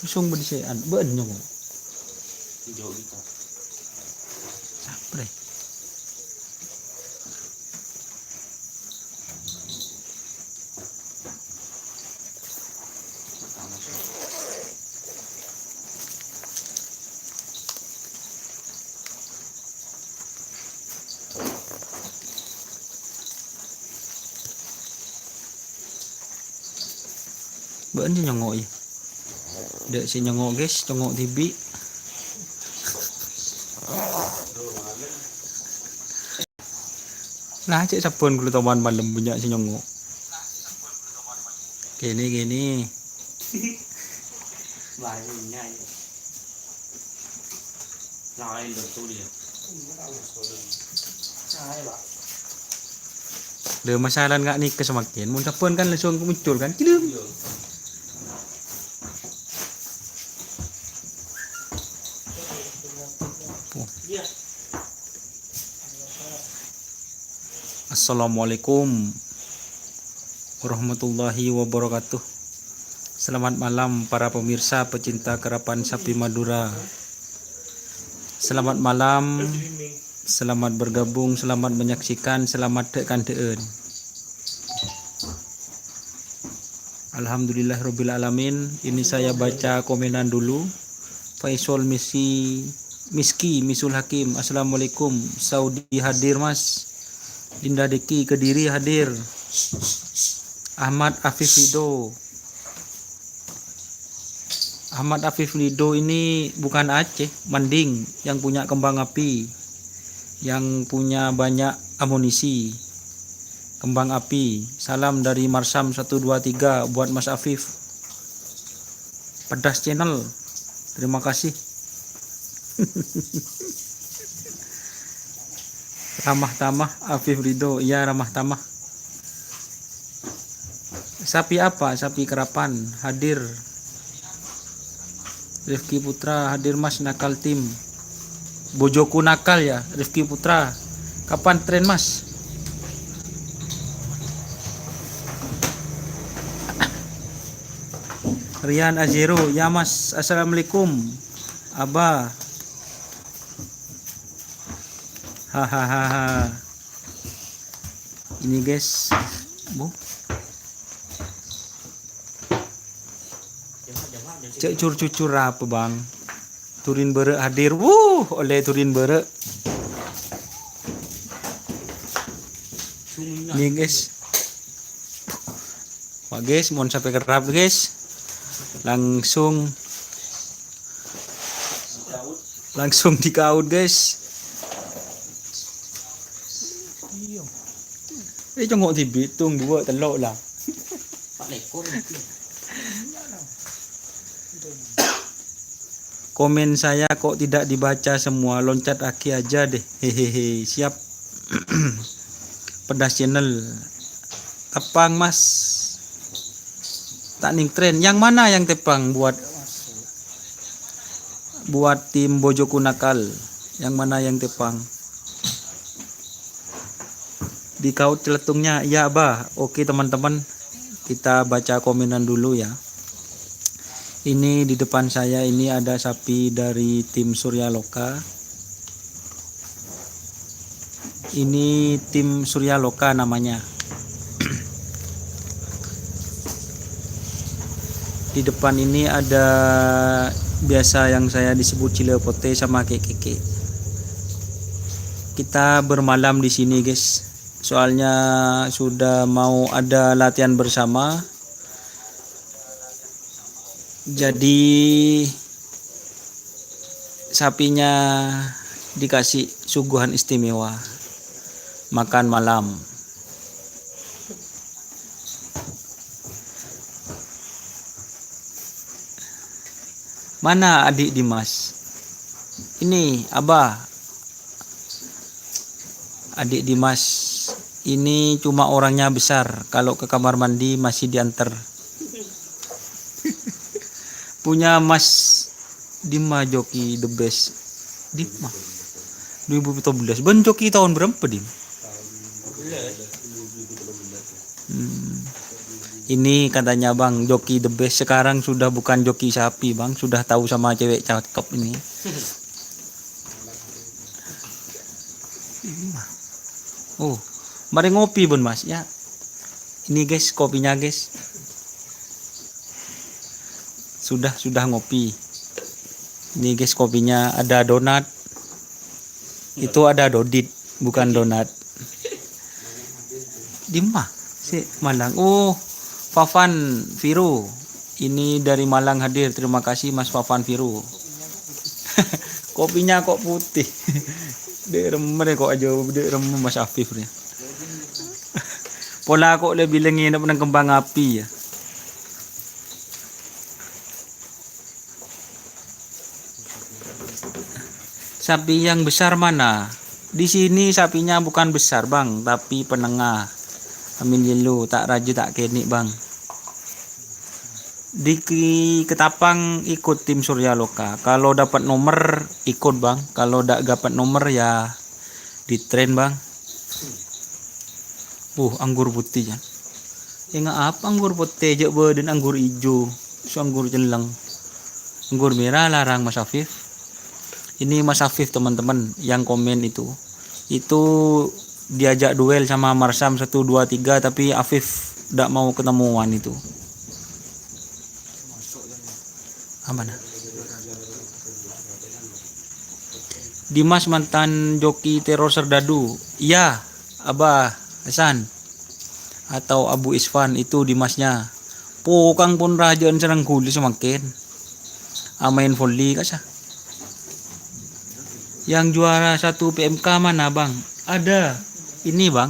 Usung bedisian beun nyong. Hijau gitu. Sapre. Beun si nyongok ya. Dek si nyongok guys, nyongok tibi. Nah, cek sabun kulo taman malam punya si nyongok. Gini. Bahayanya ya. Lain tentu dia. Ada masalah nggak nih kesemakin? Mun sabun kan langsung muncul kan? Cilum. Iya. Assalamualaikum warahmatullahi wabarakatuh. Selamat malam para pemirsa pecinta karapan sapi Madura. Selamat malam, selamat bergabung, selamat menyaksikan, selamat tekan deun. Alhamdulillahirabbil alamin. Ini saya baca komenan dulu. Faisal Miski Misul Hakim. Assalamualaikum. Saudi hadir Mas. Dinda Deki Kediri hadir. Ahmad Afif Lido ini bukan Aceh, Manding, yang punya kembang api, yang punya banyak amunisi kembang api. Salam dari Marsam 123 buat Mas Afif. Pedas channel, terima kasih. Ramah tamah Afif Rido, iya ramah tamah. Sapi apa? Sapi kerapan hadir. Rifki Putra hadir Mas, nakal tim. Bojoku nakal ya, Rifki Putra. Kapan tren Mas? Rian Azero, ya Mas. Assalamualaikum. Abah. Hahaha. Ini guys, Bu. Cek cucur apa bang? Turin Bere hadir. Oleh Turin Bere. Nih guys. Wah guys, mohon sampai kerap guys. Langsung dikaut guys. Congok tibi tung dua telok lah. Pak lekor. Komen saya kok tidak dibaca semua, loncat aki aja deh. Hehehe, siap. Pedas channel. Tepang Mas. Tak ning tren. Yang mana yang tepang buat tim Bojoku nakal? Yang mana yang tepang? Dikaut celetungnya. Ya, Bah. Oke, teman-teman. Kita baca komenan dulu ya. Ini di depan saya ini ada sapi dari tim Surya Loka. Ini tim Surya Loka namanya. Di depan ini ada biasa yang saya disebut Cilepote sama Keke. Kita bermalam di sini guys. Soalnya sudah mau ada latihan bersama. Jadi sapinya dikasih suguhan istimewa makan malam. Mana adik Dimas? Ini Abah. Adik Dimas ini cuma orangnya besar. Kalau ke kamar mandi masih diantar. Punya Mas Dima Joki the best. Dima 2017. Ben Joki tahun berapa Dim? Ini katanya bang, joki the best. Sekarang sudah bukan joki sapi bang, sudah tahu sama cewek cakep ini. Oh, mari ngopi bun mas ya. Ini guys kopinya guys. Sudah ngopi. Ini guys kopinya, ada donat. Itu ada dodit, bukan donat. Di mana? Si Malang. Oh, Fafan Viru. Ini dari Malang hadir. Terima kasih Mas Fafan Viru. Kopinya kok putih. Dek remen kok aja, dek remen Mas Afif nih. Pola kok lebih lengi nak kembang api ya. Sapi yang besar mana? Di sini sapinya bukan besar bang, tapi penengah. Amin yellow, tak raju tak kenik bang. Di Ketapang ikut tim Surya Loka. Kalau dapat nomor ikut bang. Kalau tak dapat nomor ya di tren bang. Anggur putih kan. Ingat apa anggur putih je dan anggur hijau. Anggur jeleng. Anggur merah larang Mas Afif. Ini Mas Afif teman-teman yang komen itu. Itu diajak duel sama Marsam 1 2 3 tapi Afif tidak mau ketemuan itu. Mana? Dimas mantan joki teror Serdadu. Iya, Abah Hasan atau Abu Isfan itu Dimasnya. Pokang pun rajaan serang kuli semakin. Amain volley kasah. Yang juara 1 PMK mana bang? Ada. Ini bang.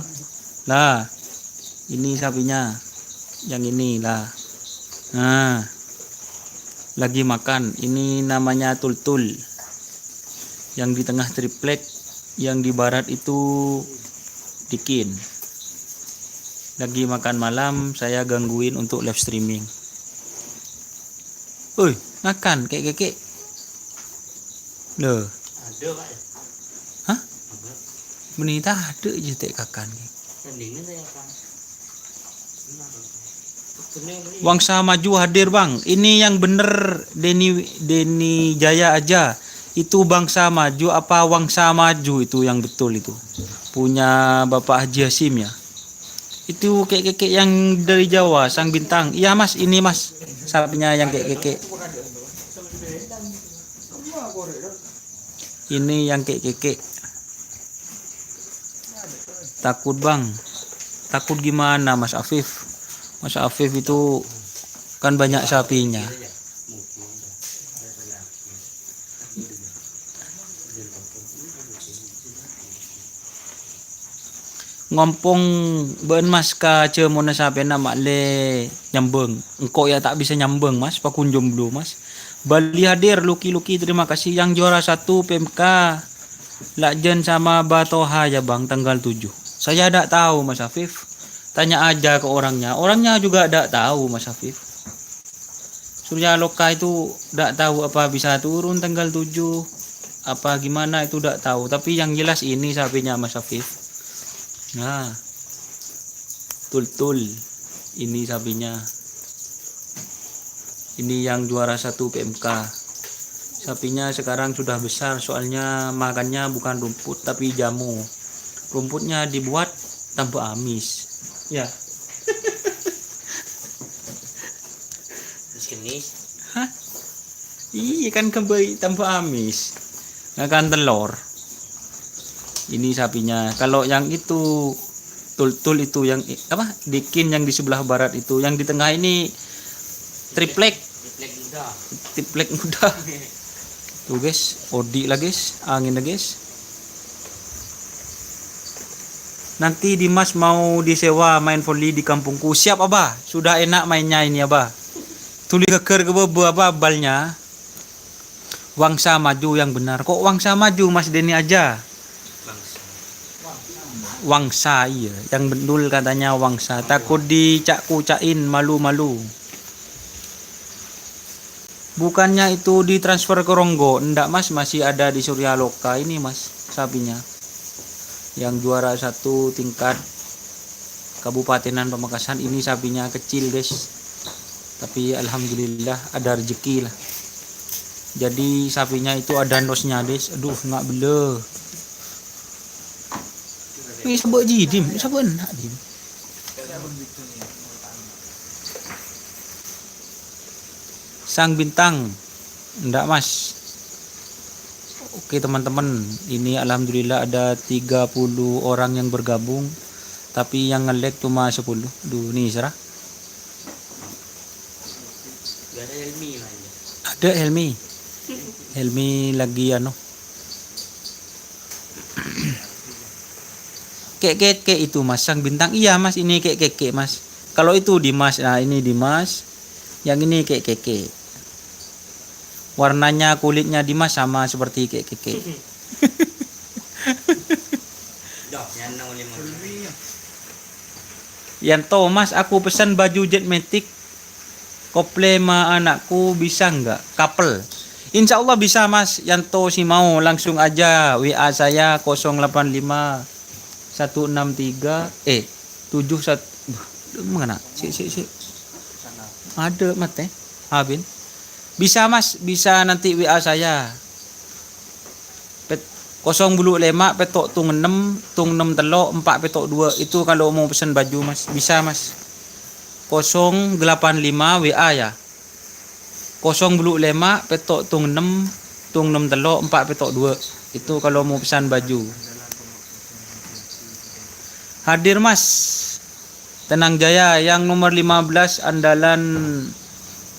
Lah. Ini sapinya. Yang ini lah. Nah. Lagi makan. Ini namanya Tultul. Yang di tengah triplek. Yang di barat itu Dikin. Lagi makan malam. Saya gangguin untuk live streaming. Makan kek. Loh. Ada pak ya? Hah? Menita ada je tek kakan. Tandingnya saya kan. Wangsa Maju hadir bang. Ini yang bener Denny Jaya aja. Itu Bangsa Maju apa Wangsa Maju itu yang betul itu. Punya Bapak Haji Hasim ya. Itu kek yang dari Jawa, Sang Bintang. Iya mas, ini mas. Sapinya yang kek. Ini yang kek. Takut bang. Takut gimana Mas Afif? Mas Afif itu kan banyak sapinya. Ngompong ben mas ka cemona sapi nama le nyambeng. Engkau ya tak bisa nyambeng mas, pakunjung dulu mas. Bali hadir Luki terima kasih. Yang juara 1 PMK Lakjen sama Batoha ya bang tanggal 7. Saya tidak tahu Mas Afif. Tanya aja ke orangnya. Orangnya juga tidak tahu Mas Afif. Surya Loka itu tidak tahu apa bisa turun tanggal 7. Apa gimana itu tidak tahu. Tapi yang jelas ini sapinya Mas Afif. Nah. Tultul. Ini sapinya. Ini yang juara 1 PMK. Sapinya sekarang sudah besar soalnya makannya bukan rumput tapi jamu. Rumputnya dibuat tanpa amis. Ya. Jenis. Hah? Iya kan kembali tanpa amis. Makan telur. Ini sapinya. Kalau yang itu Tultul itu yang apa? Dikin yang di sebelah barat itu, yang di tengah ini triplek muda. Tuh guys, odi lah guys, angin lah guys. Nanti Dimas mau disewa main volley di kampungku. Siap abah, sudah enak mainnya ini abah. Tuli keker ke apa balnya. Wangsa Maju yang benar. Kok Wangsa Maju Mas Denny aja? Wangsa iya, yang betul katanya Wangsa. Takut dicak-kucain, malu-malu. Bukannya itu ditransfer ke Ronggo. Enggak mas, masih ada di Surya Loka ini mas sapinya. Yang juara 1 tingkat Kabupatenan Pamekasan. Ini sapinya kecil guys, tapi alhamdulillah ada rezeki lah. Jadi sapinya itu ada nosnya guys. Aduh nggak bela. Wih sabuk jidim, sabuk nak dim. Sang bintang, enggak mas. Oke teman-teman, ini alhamdulillah ada 30 orang yang bergabung, tapi yang nge-like cuma 10. Duh nih serah. Gak ada Helmi aja. Ada Helmi. Helmi lagi kek itu mas, sang bintang. Iya mas, ini kek mas. Kalau itu Dimas, nah ini Dimas. Yang ini kek. Warnanya kulitnya Dimas sama seperti kek. Dok, nyanong 5. Yanto mas, aku pesan baju jet matic kople ma anakku, bisa nggak? Couple. Insya Allah bisa mas. Yanto si mau langsung aja WA saya 085 163 71 mana? Si ada mate Habin. Bisa mas, bisa nanti WA saya 025 petok tung 6 telok 4 petok 2. Itu kalau mau pesan baju mas, bisa mas. 085 WA ya, 025 petok tung 6 telok 4 petok 2. Itu kalau mau pesan baju. Hadir mas, Tenang Jaya yang nomor 15 andalan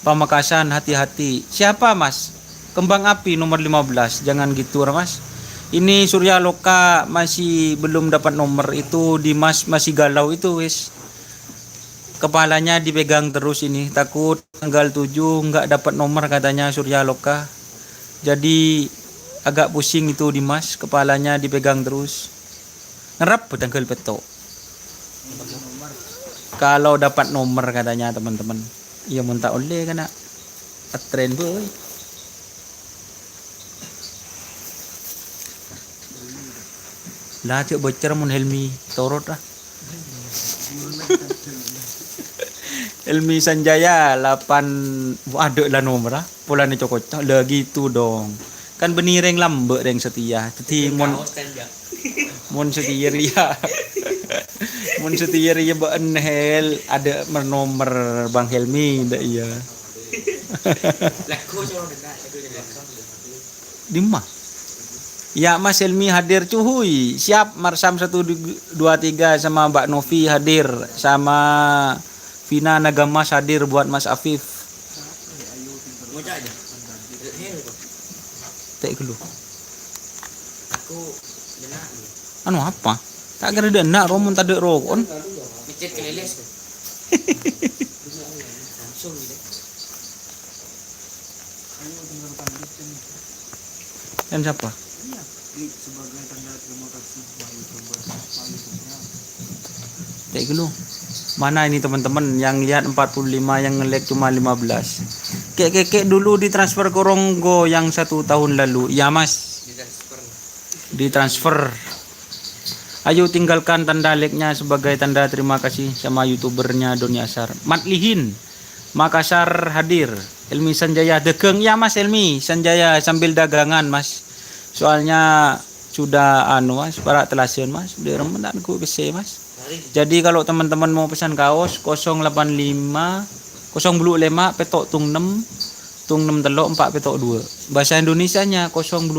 Pamekasan, hati-hati. Siapa mas? Kembang api nomor 15. Jangan gitu mas. Ini Surya Loka masih belum dapat nomor. Itu Dimas masih galau itu wis. Kepalanya dipegang terus ini. Takut tanggal 7 nggak dapat nomor katanya Surya Loka. Jadi agak pusing itu Dimas. Kepalanya dipegang terus. Ngerap tanggal petok. Kalau dapat nomor katanya teman-teman. Iya mun tak oleh kana tren boy. Lah cek bocor mun Helmi torot ah. Helmi Sanjaya 8 ada lah nomor ah. Pulane cokot lah gitu dong. Kan benireng lambe reng setia. Jadi mun setia ya. Mun setia ya baen hel ada nomor Bang Helmi ndak iya. Laku coro dekat, laku jadi langsung. Dimah. Ya Mas Helmi hadir cuhuy. Siap Marsam 123 sama Mbak Novi hadir, sama Vina Nagamas hadir buat Mas Afif. Ngocak aja. Tak dulu. Aku jenak ni. Anu apa? Tak kira dia nak romon tak ada rokon. Picit keleles tu. Langsung gitu. Dan siapa? Sebagai tanda terima kasih Tak dulu. Mana ini teman-teman yang lihat 45 yang nge-like cuma 15. Kek dulu ditransfer ke Ronggo yang 1 tahun lalu. Ya Mas. Ditransfer. Ayo tinggalkan tanda like-nya sebagai tanda terima kasih sama youtubernya Doni Asar. Matlihin Makassar hadir. Helmi Sanjaya degeng ya Mas Helmi Sanjaya sambil dagangan Mas. Soalnya sudah Mas para telasion Mas. Udah remenan ku PC Mas. Jadi kalau teman-teman mau pesan kaos 085 025 petok tung 6 telok 4 petok 2. Bahasa Indonesianya 025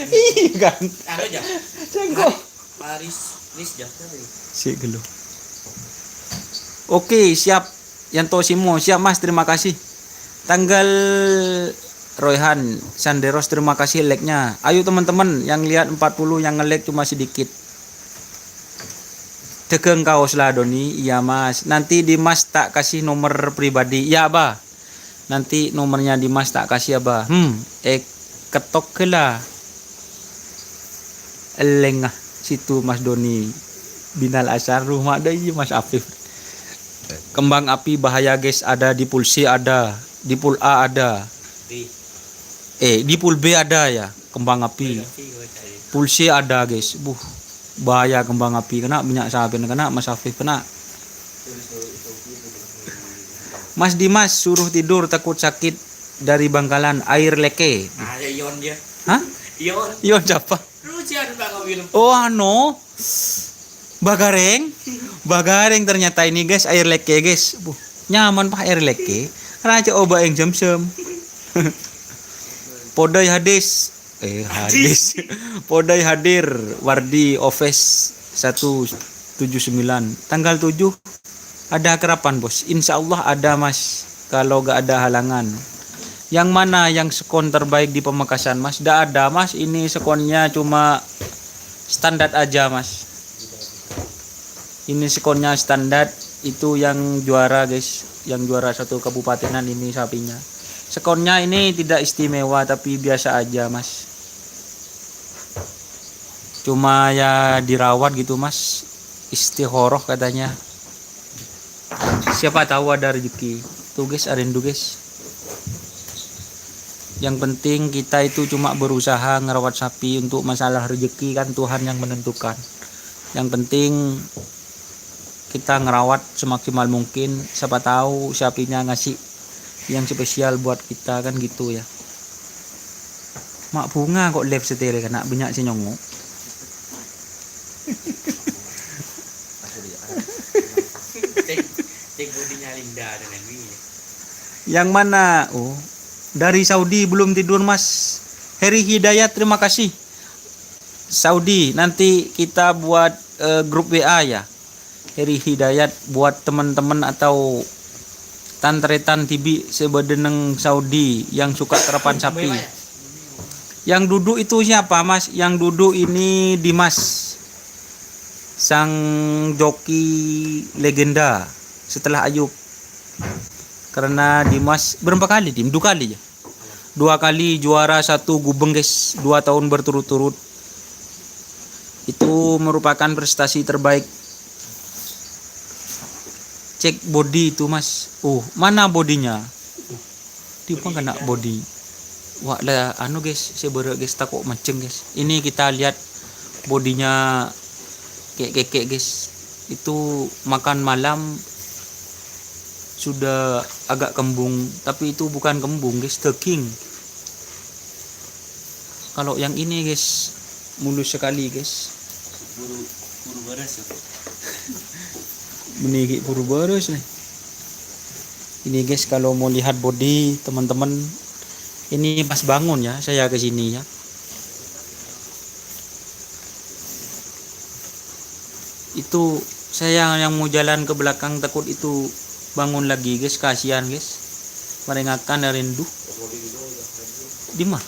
Iya kan. Anu aja. Cengkok. Paris jah tadi. Sik gelo. Oke, siap. Yanto Simo, siap Mas, terima kasih. Tanggal Royhan Sanderos, terima kasih like-nya. Ayo teman-teman yang lihat 40 yang nge-like cuma sedikit. Degeng kaos lah Doni. Iya Mas. Nanti Dimas tak kasih nomor pribadi. Ya Abah. Nanti nomornya Dimas tak kasih Abah. Ketok ke lah. Elengah situ Mas Doni. Binal Asar rumah ada iya Mas Afif. Kembang api bahaya guys, ada di pool C ada, di pool A ada. Di pool B ada ya, kembang api. Pool C ada guys. bahaya kembang api kena, minyak sabun kena, Mas Afif kena. Mas Dimas suruh tidur takut sakit dari Bangkalan, air leke. Ada Ion dia. Hah? Ion. Iya siapa? Lu jangan bang film. Oh ano, Bagareng ternyata ini guys, air leke guys. Nyaman pak air leke, raja obat yang jam-jam. Podai hadis, Podai hadir, Wardi Office 179, tanggal 7 ada kerapan bos, insya Allah ada mas, kalau gak ada halangan. Yang mana yang skon terbaik di Pamekasan mas? Gak ada mas, ini skonnya cuma standar aja mas. Ini skonnya standar, itu yang juara guys, yang juara satu kabupatenan ini sapinya. Skonnya ini tidak istimewa tapi biasa aja mas. Cuma ya dirawat gitu mas, istihoroh katanya. Siapa tahu ada rezeki. Tuh guys, arindu guys. Yang penting kita itu cuma berusaha ngerawat sapi. Untuk masalah rezeki kan Tuhan yang menentukan. Yang penting kita ngerawat semaksimal mungkin. Siapa tahu sapinya ngasih yang spesial buat kita kan gitu ya. Mak bunga kok live setere kena banyak si nyongo. Cek bodinya Linda dengan ini. Yang mana? Oh, dari Saudi belum tidur mas. Heri Hidayat terima kasih. Saudi nanti kita buat grup WA ya. Heri Hidayat buat teman-teman atau tantretan tibi sebedeneng Saudi yang suka terapan sapi. Yang duduk itu siapa mas? Yang duduk ini Dimas, sang joki legenda setelah Ayub. Karena Dimas berapa kali Dim? 2 kali ya. 2 kali juara 1 Gubeng guys, 2 tahun berturut-turut. Itu merupakan prestasi terbaik. Cek body itu mas. Oh, mana bodinya? Di mana kena body? Wah lah anu guys, sebera guys takut macem guys. Ini kita lihat bodinya kek guys. Itu makan malam sudah agak kembung, tapi itu bukan kembung guys, teking. Kalau yang ini guys mulus sekali guys. Buru beres ya. Meniki buru beres nih. Ini guys kalau mau lihat body teman-teman, ini pas bangun ya saya ke sini ya. Itu saya yang mau jalan ke belakang takut itu bangun lagi guys, kasihan guys. Meringatkan rindu. Di mana?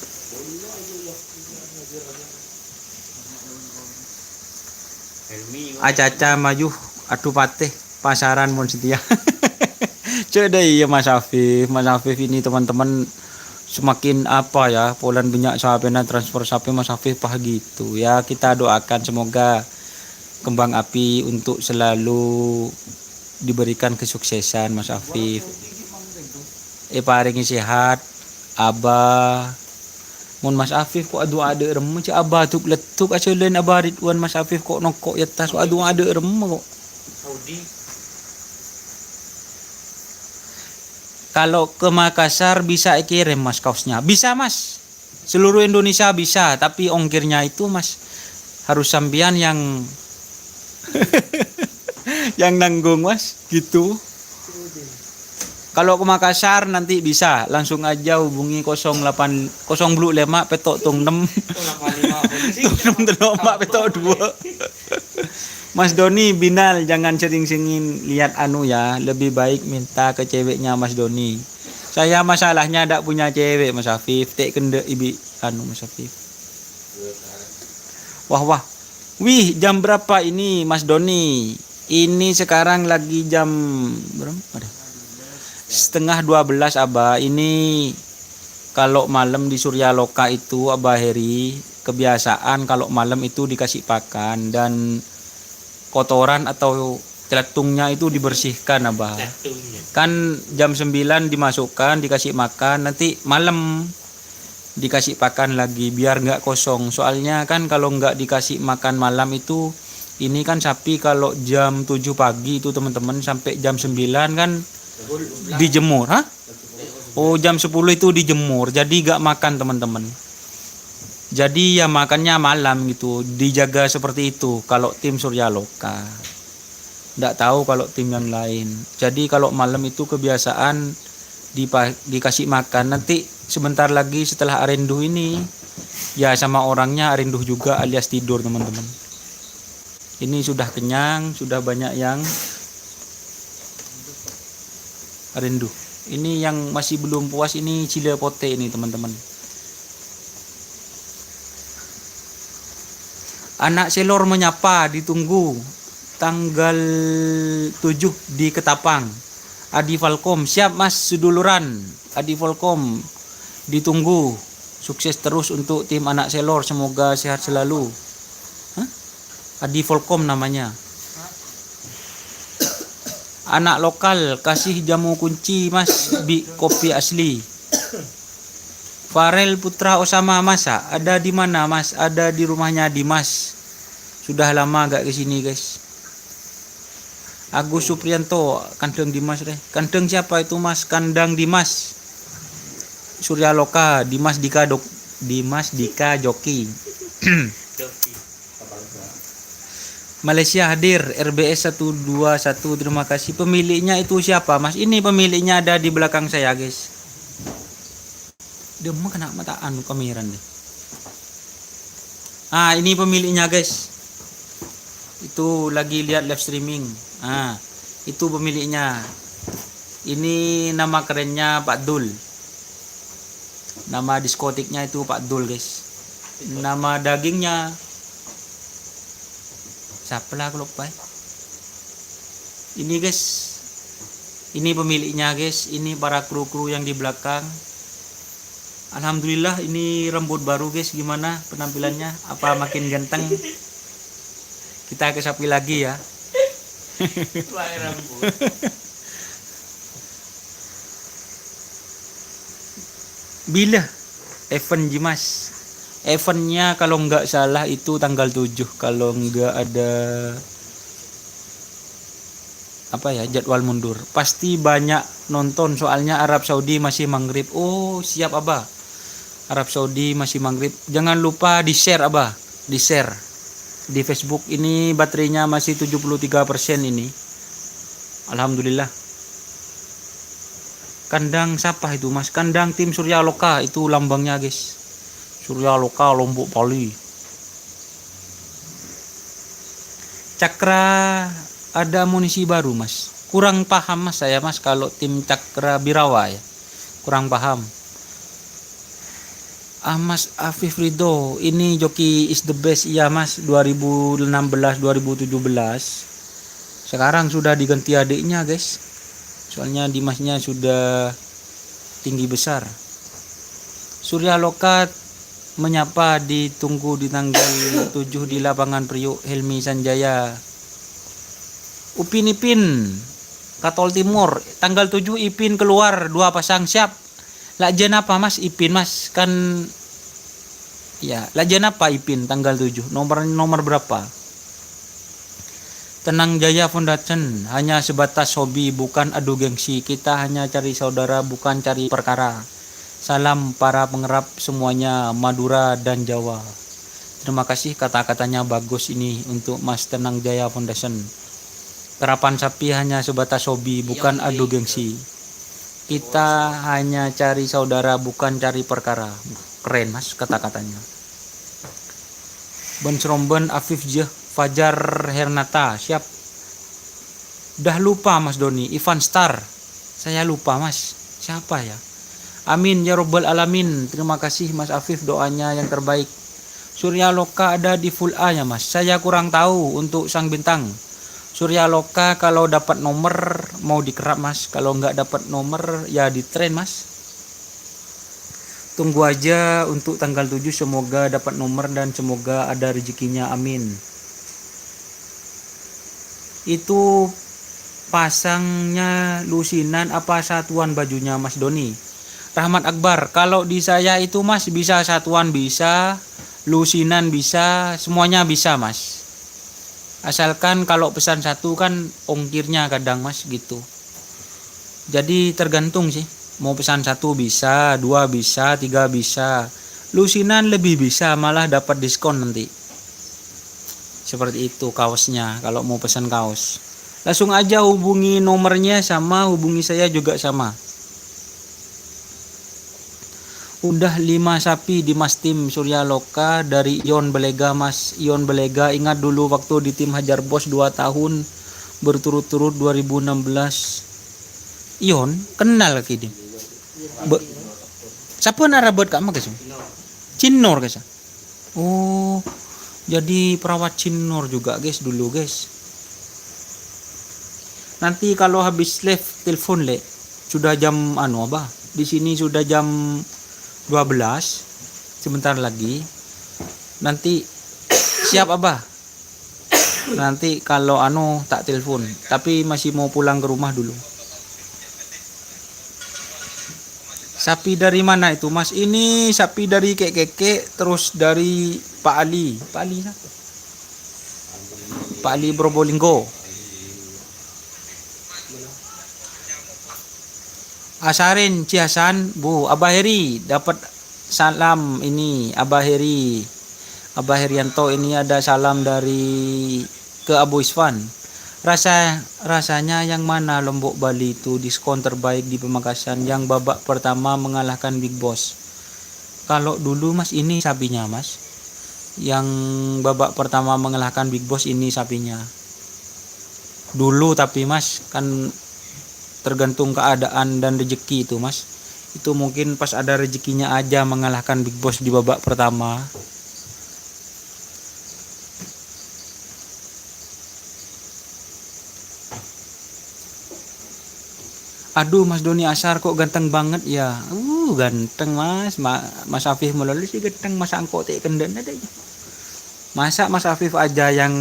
Acaca maju adu pateh pasaran mon setia. Coba ya Mas Afif ini teman-teman semakin apa ya, polan banyak sapi dan transfer sapi Mas Afif pah gitu ya. Kita doakan semoga kembang api untuk selalu diberikan kesuksesan Mas Afif. Paringi sehat abah. Mun Mas Afif kok ada rem ci abah tuk letuk aceuleun abah Ridwan Mas Afif kok nokok ya tas ada rem kok. Saudi. Kalau ke Makassar bisa kirim mas kaosnya. Bisa mas. Seluruh Indonesia bisa, tapi ongkirnya itu mas harus sambian yang yang nanggung mas gitu. Kalau ke Makassar nanti bisa langsung aja hubungi 0805 petok tung 6 tung 6 petok 2. Mas Doni Binal jangan sering-seringin lihat anu ya, lebih baik minta ke ceweknya Mas Doni. Saya masalahnya ndak punya cewek Mas Afif, tek kende ibi anu Mas Afif. Wah. Wih, jam berapa ini Mas Doni? Ini sekarang lagi jam berapa? Setengah 12 Abah. Ini kalau malam di Surya Loka itu Abah Heri kebiasaan kalau malam itu dikasih pakan dan kotoran atau celetungnya itu dibersihkan Abah. Kan jam 9 dimasukkan dikasih makan, nanti malam dikasih pakan lagi biar nggak kosong. Soalnya kan kalau nggak dikasih makan malam itu Ini kan sapi kalau jam 7 pagi itu teman-teman sampai jam 9 kan dijemur. Hah? Oh, jam 10 itu dijemur. Jadi gak makan teman-teman. Jadi ya makannya malam gitu. Dijaga seperti itu kalau tim Surya Loka. Nggak tahu kalau tim yang lain. Jadi kalau malam itu kebiasaan dikasih makan. Nanti sebentar lagi setelah arenduh ini ya sama orangnya arenduh juga alias tidur teman-teman. Ini sudah kenyang, sudah banyak yang arenduh. Ini yang masih belum puas ini cilepote ini teman-teman. Anak selor menyapa ditunggu tanggal 7 di Ketapang. Adi Falcom siap mas seduluran. Adi Falcom ditunggu. Sukses terus untuk tim anak selor, semoga sehat selalu. Hah? Adi Falcom namanya. Anak lokal kasih jamu kunci mas, kopi asli. Farel Putra Osama Masa ada di mana mas? Ada di rumahnya Dimas. Sudah lama gak kesini guys. Agus Suprianto, kandang Dimas deh. Kandang siapa itu mas? Kandang Dimas. Surya Loka, Dimas Dika Joki. Doki. Malaysia hadir RBS 121. Terima kasih. Pemiliknya itu siapa mas? Ini pemiliknya ada di belakang saya guys. Dia mah kena mata anu kameran deh. Ah, ini pemiliknya guys. Itu lagi lihat live streaming. Ah, itu pemiliknya. Ini nama kerennya Pak Dul. Nama diskotiknya itu Pak Dul guys. Nama dagingnya siapa lah kalau lupa. Ini guys. Ini pemiliknya guys. Ini para kru-kru yang di belakang. Alhamdulillah ini rambut baru guys. Gimana penampilannya? Apa makin ganteng? Kita ke sapi lagi ya. Pakai rambut. Bila event Jimas? Eventnya kalau nggak salah itu tanggal 7. Kalau nggak ada apa ya jadwal mundur. Pasti banyak nonton soalnya Arab Saudi masih maghrib. Oh siap abah. Arab Saudi masih maghrib. Jangan lupa di share abah. Di share di Facebook. Ini baterainya masih 73% ini. Alhamdulillah. Kandang siapa itu mas? Kandang tim Surya Loka itu lambangnya guys. Surya Loka Lombok Bali. Cakra ada amunisi baru mas. Kurang paham mas saya mas kalau tim Cakra Birawa ya. Kurang paham. Mas Afif Ridho, ini joki is the best ya mas 2016 2017. Sekarang sudah diganti adiknya guys. Soalnya Dimasnya sudah tinggi besar. Surya Loka menyapa ditunggu di tanggal 7 di lapangan Priuk Helmi Sanjaya. Upin Ipin Katol Timur tanggal 7 Ipin keluar 2 pasang siap. Lajen apa mas Ipin mas? Kan ya, lajen apa Ipin tanggal 7? Nomor berapa? Tenang Jaya Foundation hanya sebatas hobi bukan adu gengsi. Kita hanya cari saudara bukan cari perkara. Salam para pengerap semuanya Madura dan Jawa. Terima kasih kata-katanya bagus ini untuk Mas Tenang Jaya Foundation. Kerapan sapi hanya sebatas hobi bukan adu gengsi. Kita hanya cari saudara bukan cari perkara. Keren mas kata-katanya. Ben Seromben Afif Jah Fajar Hernata siap. Dah lupa mas Doni. Ivan Star. Saya lupa mas. Siapa ya? Amin ya robbal alamin. Terima kasih mas Afif doanya yang terbaik. Surya Loka ada di full A nya mas. Saya kurang tahu untuk sang bintang. Surya Loka kalau dapat nomor mau dikerap mas. Kalau nggak dapat nomor ya di train mas. Tunggu aja untuk tanggal 7 semoga dapat nomor dan semoga ada rezekinya amin. Itu pasangnya lusinan apa satuan bajunya mas Doni? Rahmat Akbar, kalau di saya itu mas bisa satuan bisa, lusinan bisa, semuanya bisa mas. Asalkan kalau pesan satu kan ongkirnya kadang mas gitu. Jadi tergantung sih. Mau pesan satu bisa, dua bisa, tiga bisa. Lusinan lebih bisa, malah dapat diskon nanti. Seperti itu kaosnya kalau mau pesan kaos. Langsung aja hubungi nomornya sama, hubungi saya juga sama. Udah 5 sapi di Mas Tim Surya Loka dari Ion Belega Mas. Ion Belega ingat dulu waktu di tim Hajar Bos 2 tahun berturut-turut 2016. Ion kenal lagi dia. Siapa narabot Kak Mak kesum? Cinor guys. Oh, jadi perawat Cinor juga guys dulu guys. Nanti kalau habis live telepon le. Sudah jam apa? Di sini sudah jam 12. Sebentar lagi. Nanti siap Abah. Nanti kalau tak telepon, tapi masih mau pulang ke rumah dulu. Sapi dari mana itu Mas? Ini sapi dari keke, terus dari Pak Ali. Pak Ali siapa? Pak Ali Probolinggo. Asarin Ciasan, Bu Abah Heri dapat salam ini Abah Heri. Abah Herianto ini ada salam dari ke Abu Isfan. Rasanya yang mana Lombok Bali itu diskon terbaik di Pamekasan yang babak pertama mengalahkan Big Boss. Kalau dulu Mas ini sapinya Mas. Yang babak pertama mengalahkan Big Boss ini sapinya. Dulu tapi Mas kan tergantung keadaan dan rezeki itu Mas. Itu mungkin pas ada rezekinya aja mengalahkan Big Boss di babak pertama. Aduh Mas Doni Asar kok ganteng banget ya. Ganteng Mas. Mas Afif melalui sih ganteng Mas angkot kendan ada aja. Masa Mas Afif aja yang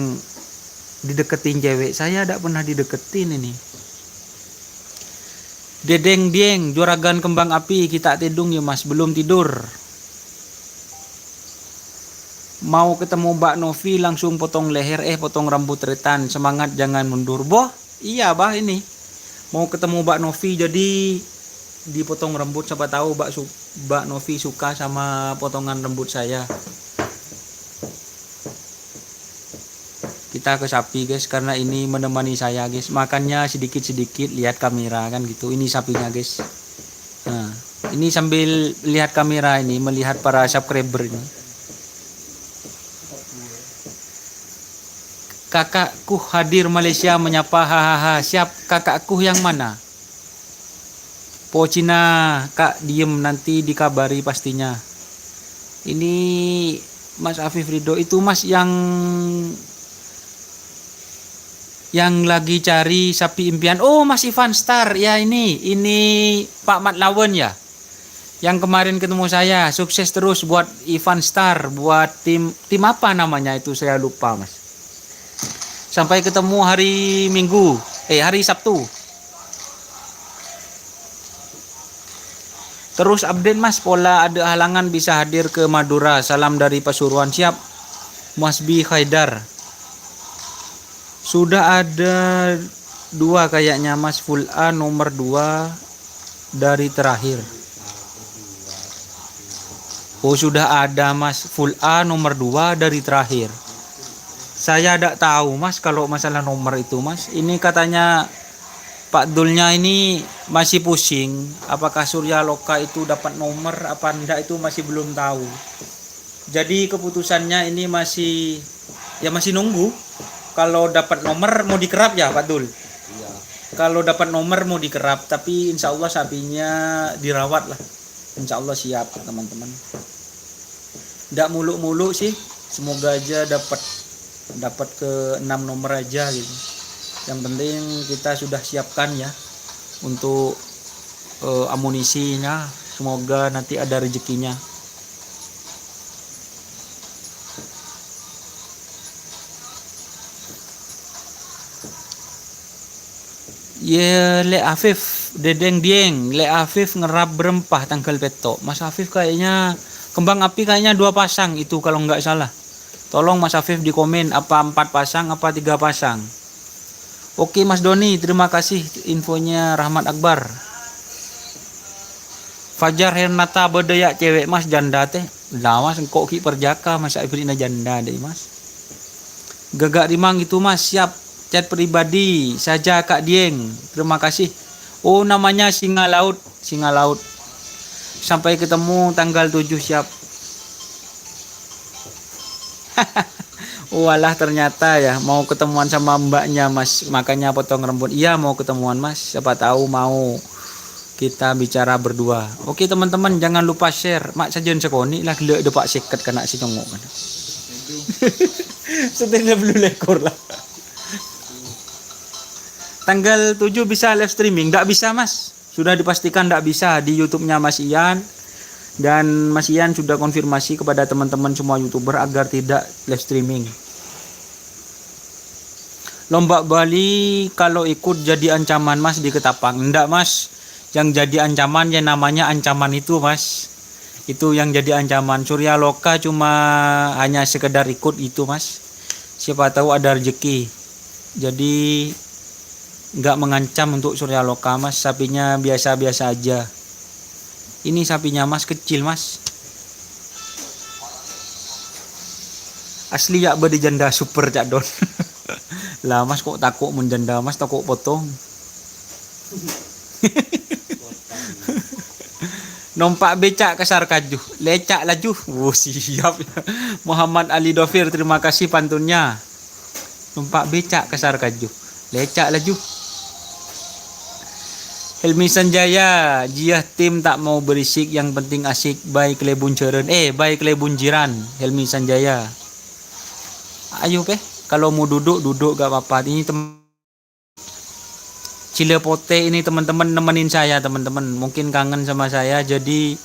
dideketin cewek, saya tidak pernah dideketin ini. Dedeng Dieng, juragan kembang api, kita tidung ya Mas, belum tidur. Mau ketemu Mbak Novi langsung potong leher, potong rambut retan, semangat jangan mundur. Boh, iya bah ini. Mau ketemu Mbak Novi jadi dipotong rambut, siapa tahu Mbak Novi suka sama potongan rambut saya. Kita ke sapi guys, karena ini menemani saya guys, makannya sedikit-sedikit lihat kamera kan gitu. Ini sapinya guys. Nah, ini sambil lihat kamera ini, melihat para subscriber ini. Kakakku hadir Malaysia menyapa, hahaha. Siap, kakakku yang mana? Po Cina, Kak diem nanti dikabari pastinya. Ini Mas Afif Ridho itu Mas yang lagi cari sapi impian. Oh Mas Ivan Star ya, ini Pak Mat Lawan ya, yang kemarin ketemu saya. Sukses terus buat Ivan Star, buat tim apa namanya itu saya lupa Mas. Sampai ketemu hari Sabtu. Terus update Mas, pola ada halangan bisa hadir ke Madura. Salam dari Pasuruan. Siap Mas B Haidar. Sudah ada 2 kayaknya Mas, full A nomor 2 dari terakhir. Oh sudah ada Mas, full A nomor 2 dari terakhir. Saya tidak tahu Mas kalau masalah nomor itu Mas. Ini katanya Pak Dulnya ini masih pusing. Apakah Surya Loka itu dapat nomor apa enggak itu masih belum tahu. Jadi keputusannya ini masih nunggu. Kalau dapat nomor mau dikerap ya Pak Dul? Iya. Kalau dapat nomor mau dikerap, tapi insya Allah sapinya dirawat lah. Insya Allah siap teman-teman. Tidak muluk-muluk sih. Semoga aja dapat ke 6 nomor aja gitu. Yang penting kita sudah siapkan ya untuk amunisinya. Semoga nanti ada rezekinya. Ya Le Afif, Dedeng Dieng, Le Afif ngerap berempah tanggal petok. Mas Afif kayaknya kembang api kayaknya 2 pasang itu kalau nggak salah. Tolong Mas Afif di komen apa 4 pasang apa 3 pasang. Oke Mas Doni, terima kasih infonya Rahmat Akbar. Fajar Hernata bedaya cewek Mas janda teh. Lah Mas engkau ki perjaka Mas Afrina janda deh Mas. Gagak rimang itu Mas, siap chat pribadi saja Kak Dieng. Terima kasih. Oh namanya Singa Laut, Singa Laut. Sampai ketemu tanggal 7 siap. Walah ternyata ya mau ketemuan sama mbaknya Mas, makanya potong rambut. Iya mau ketemuan Mas, siapa tahu mau kita bicara berdua. Oke teman-teman jangan lupa share. Mak sajen sekoni lah gele depak seket kena si congok kan. Setelah belum lekor lah. Tanggal 7 bisa live streaming? Nggak bisa Mas. Sudah dipastikan nggak bisa di YouTube-nya Mas Ian. Dan Mas Ian sudah konfirmasi kepada teman-teman semua YouTuber agar tidak live streaming. Lomba Bali kalau ikut jadi ancaman Mas di Ketapang. Enggak Mas. Yang jadi ancaman ya namanya ancaman itu Mas. Itu yang jadi ancaman. Surya Loka cuma hanya sekedar ikut itu Mas. Siapa tahu ada rezeki. Jadi nggak mengancam untuk Surya Loka Mas. Sapinya biasa-biasa aja. Ini sapinya Mas kecil Mas. Asli ya berjanda super Cak Don. Lah Mas kok takut menjanda Mas, takut potong. Nompak becak kesar kajuh, lecak laju. Oh siap. Muhammad Ali Dofir terima kasih pantunnya. Nompak becak kesar kajuh, lecak laju. Helmi Sanjaya, jiah tim tak mau berisik, yang penting asik. Baik lebun ceren, baik lebun jiran. Helmi Sanjaya. Ayo kalau mau duduk gak apa-apa. Ini Cilepote ini teman-teman nemenin saya teman-teman. Mungkin kangen sama saya, jadi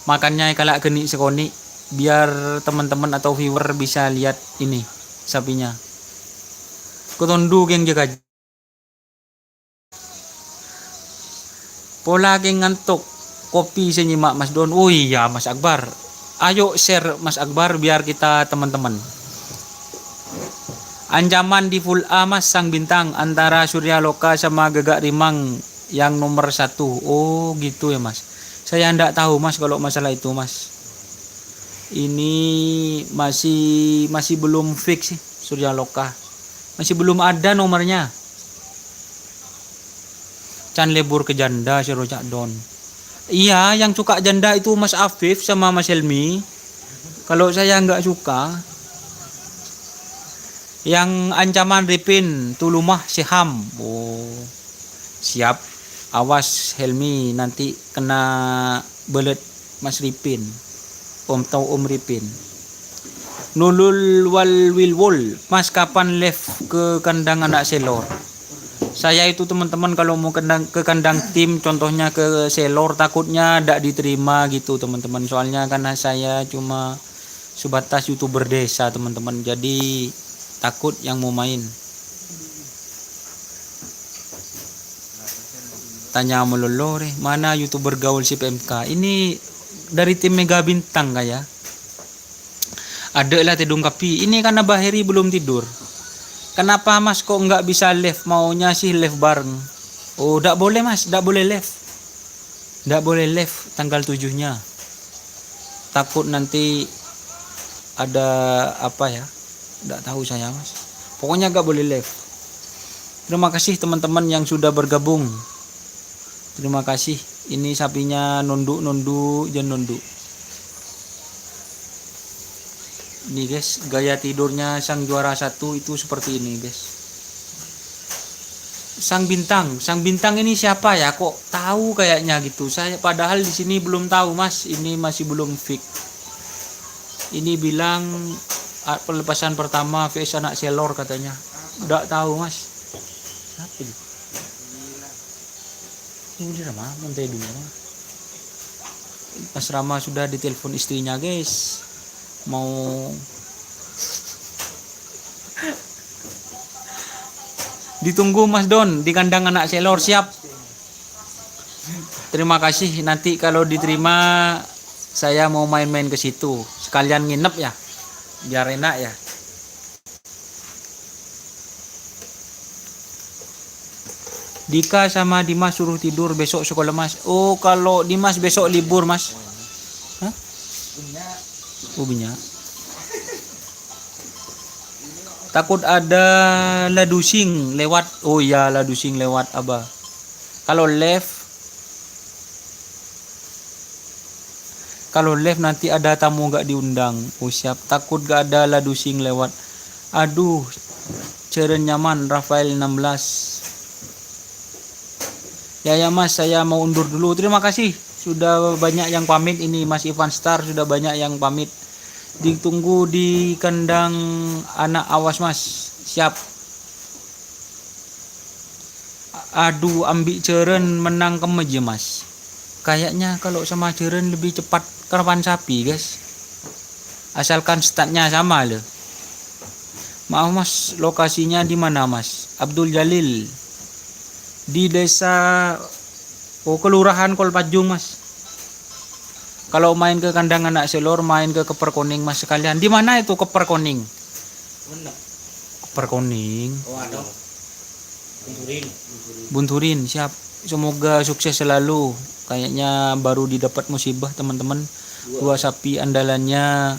makannya kalak geni sekoni biar teman-teman atau viewer bisa lihat ini sapinya. Kutondu yang jaga. Pola geng ngantuk kopi senyimak Mas Don. Oh iya Mas Akbar, ayo share Mas Akbar biar kita teman-teman. Ancaman di full A Mas sang bintang antara Surya Loka sama Gagak Rimang yang nomor 1. Oh gitu ya Mas. Saya ndak tahu Mas kalau masalah itu Mas. Ini masih belum fix sih Surya Loka. Masih belum ada nomornya. Can lebur ke janda si Rojak Don. Iya, yang suka janda itu Mas Afif sama Mas Helmi. Kalau saya nggak suka. Yang ancaman Ripin Tulumah Siham. Oh, siap. Awas Helmi nanti kena belet Mas Ripin. Om Ripin. Nulul wal wilwul. Mas kapan live ke kandang anak selor? Saya itu teman-teman kalau mau ke kandang tim, contohnya ke selor, takutnya tidak diterima gitu teman-teman. Soalnya karena saya cuma sebatas YouTuber desa teman-teman, jadi takut yang mau main. Tanya melolor, mana YouTuber gaul si PMK? Ini dari tim Mega Bintang kayak. Ada lah Tidung Kapi. Ini karena Baheri belum tidur. Kenapa Mas kok nggak bisa live? Maunya sih live bareng. Oh, nggak boleh Mas, nggak boleh live. Nggak boleh live tanggal 7-nya. Takut nanti ada apa ya? Nggak tahu saya Mas. Pokoknya nggak boleh live. Terima kasih teman-teman yang sudah bergabung. Terima kasih. Ini sapinya nunduk jangan nunduk. Ini guys, gaya tidurnya sang juara 1 itu seperti ini guys. Sang bintang ini siapa ya? Kok tahu kayaknya gitu. Saya padahal di sini belum tahu Mas. Ini masih belum fix. Ini bilang pelepasan pertama VS anak selor katanya. Enggak tahu Mas. Siapa itu? Ini udah Rama, mantai dulu. Mas Rama sudah ditelepon istrinya guys. Mau ditunggu Mas Don di kandang anak selor, siap. Terima kasih, nanti kalau diterima saya mau main-main ke situ sekalian nginep ya biar enak ya. Dika sama Dimas suruh tidur besok sekolah mas. Oh kalau Dimas besok libur mas. Hah? Punya Oh banyak. Takut ada ladusing lewat. Oh iya ladusing lewat abah. Kalau live nanti ada tamu nggak diundang. Oh siap. Takut gak ada ladusing lewat. Aduh. Ceren nyaman Rafael 16. Ya mas saya mau undur dulu. Terima kasih. Sudah banyak yang pamit ini Mas Ivan Star sudah banyak yang pamit. Ditunggu di kandang anak awas mas. Siap. Aduh ambil Ceren menang kemeja mas. Kayaknya kalau sama Ceren lebih cepat karapan sapi guys. Asalkan statnya sama loh. Maaf mas, lokasinya di mana mas? Abdul Jalil di desa kelurahan Kolpajung mas. Kalau main ke kandang anak selor, main ke Keperkoning mas sekalian. Di mana itu Keperkoning? mana? Keperkoning. Oh ada. Bunturin. Bunturin siap. Semoga sukses selalu. Kayaknya baru didapat musibah teman-teman. Dua sapi andalannya.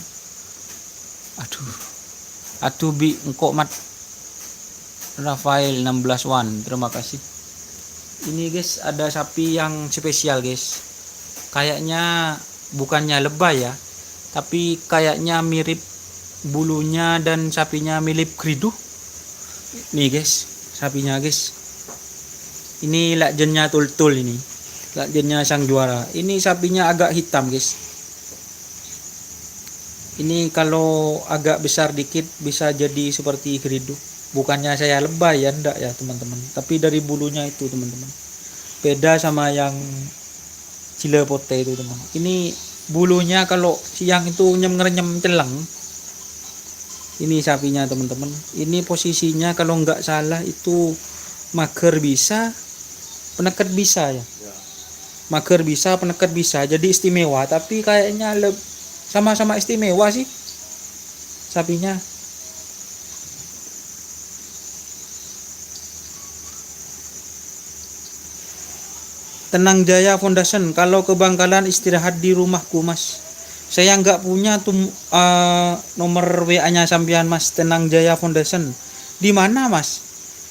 Aduh bi engkok mat. Rafael 16 terima kasih. Ini guys ada sapi yang spesial guys. Kayaknya bukannya lebay ya, tapi kayaknya mirip bulunya dan sapinya mirip kridu. Nih guys, sapinya guys. Ini lakjennya tul-tul ini. Lakjennya sang juara. Ini sapinya agak hitam guys. Ini kalau agak besar dikit bisa jadi seperti kridu. Bukannya saya lebay ya, enggak ya teman-teman. Tapi dari bulunya itu teman-teman. Beda sama yang cilepote itu teman. Ini bulunya kalau siang itu nyem-nyem celeng. Ini sapinya teman-teman. Ini posisinya kalau enggak salah itu mager bisa, peneket bisa ya. Mager bisa, peneket bisa. Jadi istimewa. Tapi kayaknya sama-sama istimewa sih sapinya. Tenang Jaya Foundation, kalau ke Bangkalan istirahat di rumahku mas. Saya nggak punya nomor WA-nya sampean mas. Tenang Jaya Foundation. Di mana mas?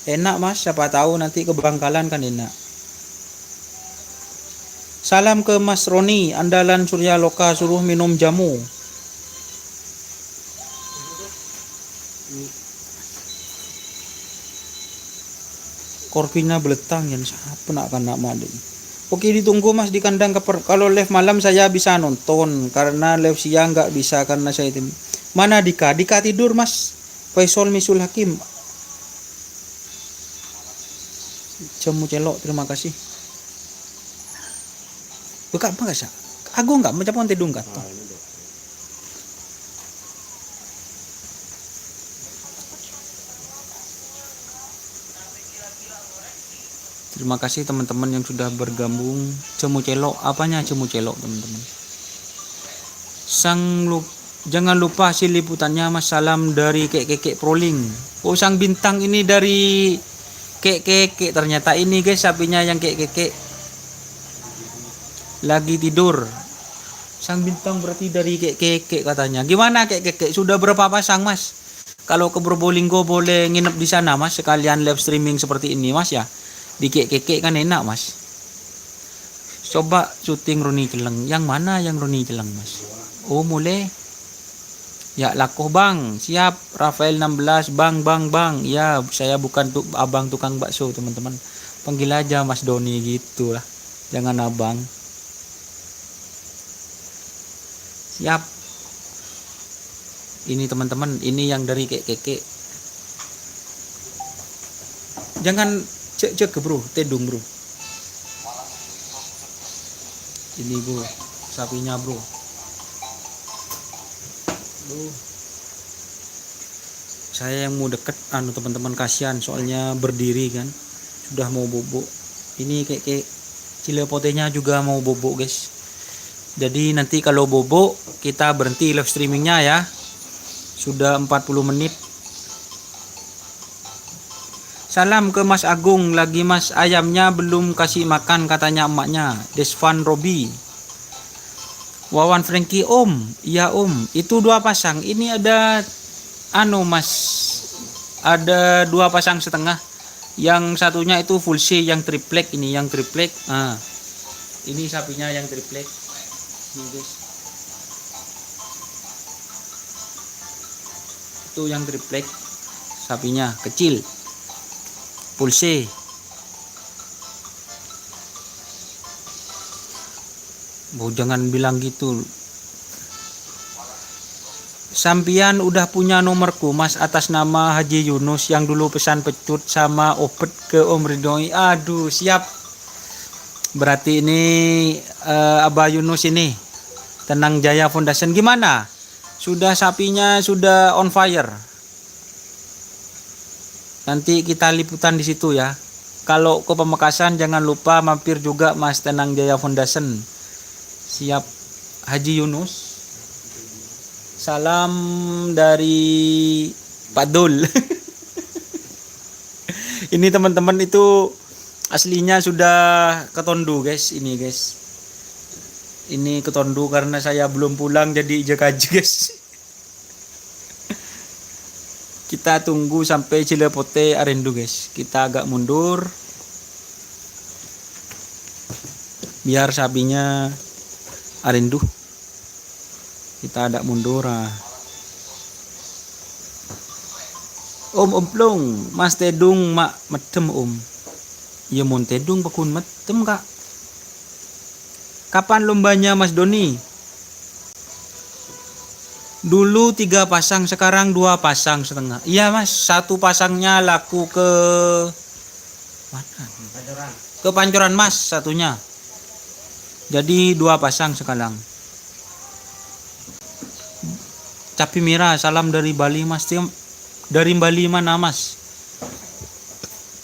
Enak mas, siapa tahu nanti ke Bangkalan kan enak. Salam ke Mas Roni, andalan Surya Loka suruh minum jamu. Korpina beletang yang siapa nak kena madu. Oke ditunggu mas di kandang kalau live malam saya bisa nonton karena live siang nggak bisa karena saya tim. Mana Dika? Dika tidur mas. Faisal Misul Hakim. Jamu celok terima kasih. Buka apa gak sih? Aku nggak macam orang tidung kan? Terima kasih teman-teman yang sudah bergabung. Cemu celok, apanya cemu celok teman-teman? Jangan lupa hasil liputannya mas. Salam dari kek proling. Oh sang bintang ini dari kek ternyata ini guys sapinya yang kek lagi tidur. Sang bintang berarti dari kek katanya. Gimana kek sudah berapa pasang mas? Kalau ke Probolinggo boleh nginep di sana mas sekalian live streaming seperti ini mas ya. Di kek kan enak mas. Coba syuting Roni Celeng. Yang mana yang Roni Celeng mas? Oh mulai. Ya lakoh bang. Siap. Rafael 16 bang. Ya saya bukan abang tukang bakso teman-teman. Panggil aja Mas Doni gitu lah. Jangan abang. Siap. Ini teman-teman. Ini yang dari kek. Jangan cek bro, tedung bro. Ini bro, sapinya bro. Saya yang mau deket, teman-teman kasihan soalnya berdiri kan, sudah mau bobok. Ini kayak cilepotenya juga mau bobok guys. Jadi nanti kalau bobok kita berhenti live streamingnya ya. Sudah 40 menit. Salam ke Mas Agung, lagi Mas ayamnya belum kasih makan katanya emaknya. Desvan Robi. Wawan Frankie, Om. Iya Om, itu 2 pasang. Ini ada Mas. Ada 2 pasang setengah. Yang satunya itu full C, yang triplek ini, yang triplek. Ini sapinya yang triplek. Nih guys. Itu yang triplek. Sapinya kecil. Full C. Jangan bilang gitu. Sampian udah punya nomorku Mas atas nama Haji Yunus yang dulu pesan pecut sama opet ke Om Ridhoi. Aduh, siap. Berarti ini Abah Yunus ini Tenang Jaya Foundation gimana? Sudah sapinya sudah on fire. Nanti kita liputan di situ ya. Kalau ke Pamekasan jangan lupa mampir juga Mas Tenang Jaya Foundation. Siap Haji Yunus. Salam dari Pak Dul. Ini teman-teman itu aslinya sudah ketondu guys. Ini guys. Ini ketondu karena saya belum pulang jadi ijek aja guys. Kita tunggu sampai Cilepote Arendu guys. Kita agak mundur. Biar sapinya Arendu. Kita ada mundur. Om Plong, Mas Tedung mak medem Om. Ya mon Tedung pakun medem Kak. Kapan lombanya Mas Doni? Dulu 3 pasang, sekarang 2 pasang setengah. Iya Mas, 1 pasangnya laku ke mana? Pancoran. Ke Pancoran Mas satunya. Jadi 2 pasang sekarang. Capi Mira, salam dari Bali Mas. Dari Bali mana Mas?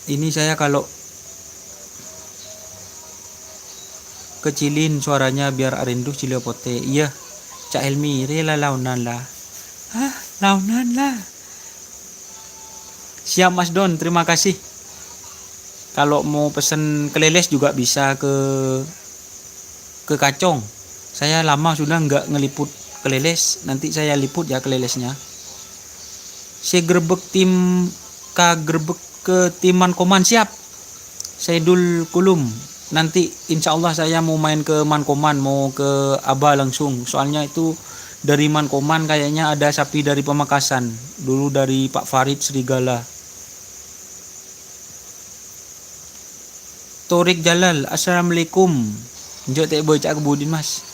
Ini saya kalau kecilin suaranya biar Arendu Cilepote. Iya, Cak Helmi, rela launan lah. Launan lah. Siap Mas Don, terima kasih. Kalau mau pesen keleles juga bisa ke Kacong. Saya lama sudah nggak ngeliput keleles, nanti saya liput ya kelelesnya. Saya gerbek gerbek ke timan koman siap. Saya dul kulum. Nanti insya Allah saya mau main ke Mankoman, mau ke Aba langsung. Soalnya itu dari Mankoman kayaknya ada sapi dari Pamekasan. Dulu dari Pak Farid Serigala. Torik Jalal, assalamualaikum. Njok tak boleh cak kebudin Mas.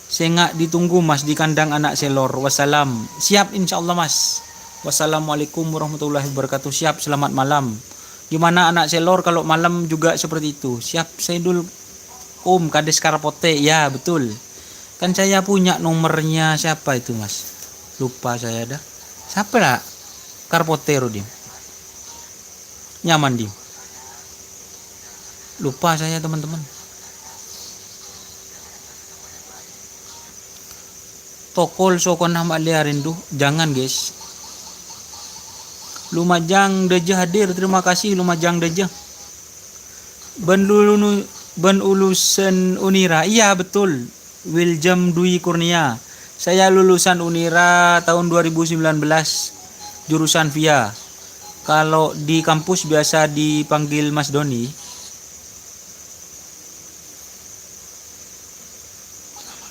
Sengak ditunggu Mas di kandang anak selor. Wassalam. Siap insyaallah Mas. Wassalamualaikum warahmatullahi wabarakatuh. Siap, selamat malam. Gimana anak selor kalau malam juga seperti itu? Siap, saya dulu Om Kades Karapote. Ya betul. Kan saya punya nomornya siapa itu Mas? Lupa saya dah. Siapa lah? Karapote Rodim. Nyaman Dim. Lupa saya teman-teman. Tokol sokon nama Rindu, jangan guys. Lumajang Dejah hadir, terima kasih Lumajang Dejah. Ben Ulusan Unira, iya betul. Wiljam Dwi Kurnia. Saya lulusan Unira tahun 2019, jurusan VIA. Kalau di kampus biasa dipanggil Mas Doni.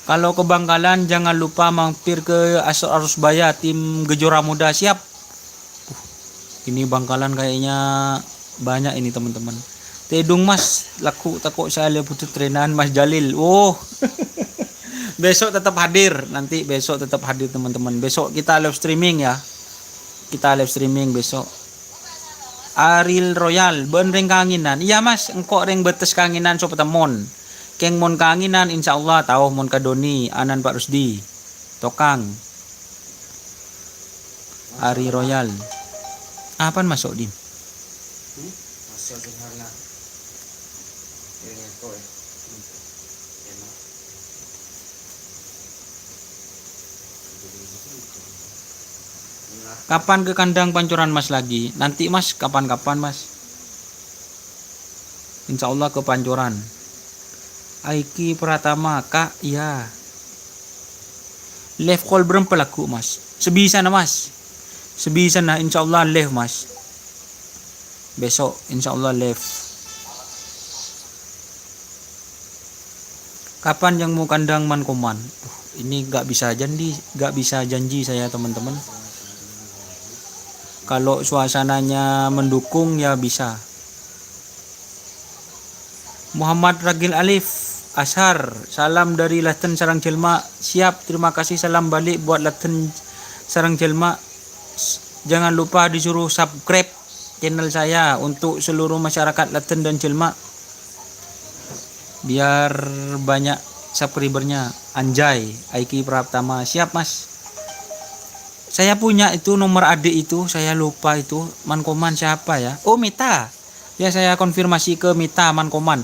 Kalau ke Bangkalan jangan lupa mampir ke Arus Baya tim Gejora Muda. Siap. Ini Bangkalan kayaknya banyak ini teman-teman. Tedung Mas, laku takut saya lihat trenan Mas Jalil. Oh. Besok tetap hadir. Nanti besok tetap hadir teman-teman. Besok kita live streaming ya. Kita live streaming besok. Aril Royal, ben ring kanginan. Iya Mas, engkau ring betes kanginan so petemon. Keng mon kanginan insyaallah tahu mon kadoni anan Pak Rusdi Tokang Ari Royal apaan masuk Dim Masuk sederhana. Ini kok ya. Enak. Kapan ke kandang Pancoran Mas lagi? Nanti Mas, kapan-kapan Mas. Insya Allah ke Pancoran. Aiki Pratama, Kak, ya. Live call berapa laku Mas? Sebisa na Mas. Sebisa na, insya Allah live Mas. Besok insya Allah live. Kapan yang mau kandang Mankoman? Ini gak bisa janji saya teman-teman. Kalau suasananya mendukung ya bisa. Muhammad Ragil Alif Ashar, salam dari Laten Sarang Jelma. Siap, terima kasih, salam balik buat Laten Sarang Jelma. Jangan lupa disuruh subscribe channel saya untuk seluruh masyarakat Laten dan Jelma, biar banyak subscribernya. Anjay, Aiki Pratama, siap Mas. Saya punya itu nomor adik itu, saya lupa itu Mankoman siapa ya? Oh, Mita. Ya, saya konfirmasi ke Mita Mankoman.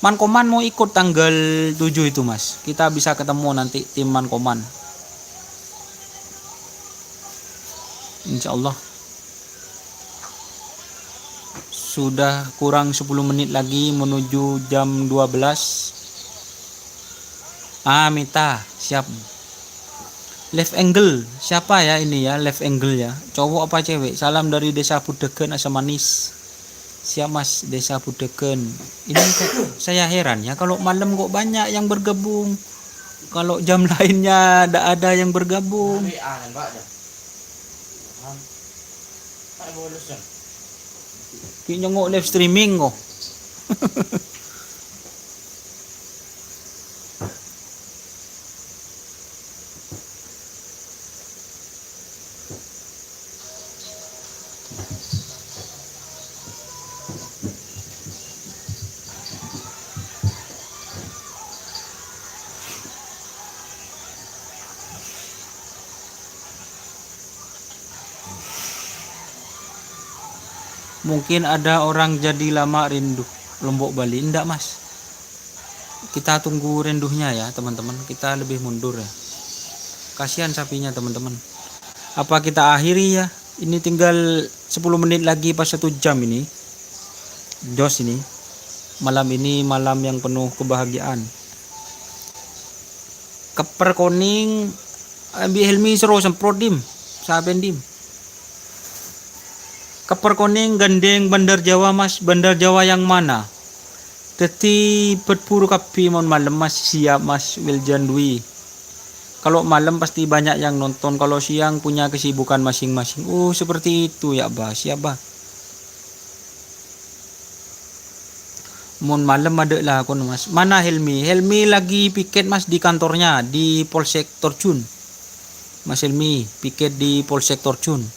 Mankoman mau ikut tanggal 7 itu Mas. Kita bisa ketemu nanti tim Mankoman. Insya Allah. Sudah kurang 10 menit lagi menuju jam 12. Mita, siap. Left angle, siapa ya ini ya? Left angle ya, cowok apa cewek? Salam dari Desa Pudegen Asam Manis. Siap Mas, Desa Pudegen. Ini kok saya heran ya, kalau malam kok banyak yang bergabung, kalau jam lainnya tidak ada yang bergabung. Kayaknya nggak live streaming kok. Mungkin ada orang jadi lama rindu Lombok Bali. Enggak Mas, kita tunggu rindunya ya teman-teman. Kita lebih mundur ya, kasihan sapinya teman-teman. Apa kita akhiri ya? Ini tinggal 10 menit lagi pas 1 jam ini. Jos ini malam yang penuh kebahagiaan. Keper koning ambil Helmi seru semprot dim sabendim. Keper koning gandeng Bandar Jawa Mas. Bandar Jawa yang mana? Teti berburu kapi mon malam Mas. Siap Mas Wiljan Dwi. Kalau malam pasti banyak yang nonton. Kalau siang punya kesibukan masing-masing. Oh seperti itu ya Bah. Siap Bah. Mon malam ada lah kon Mas. Mana Helmi? Helmi lagi piket Mas di kantornya di Polsek Torjun. Mas Helmi piket di Polsek Torjun.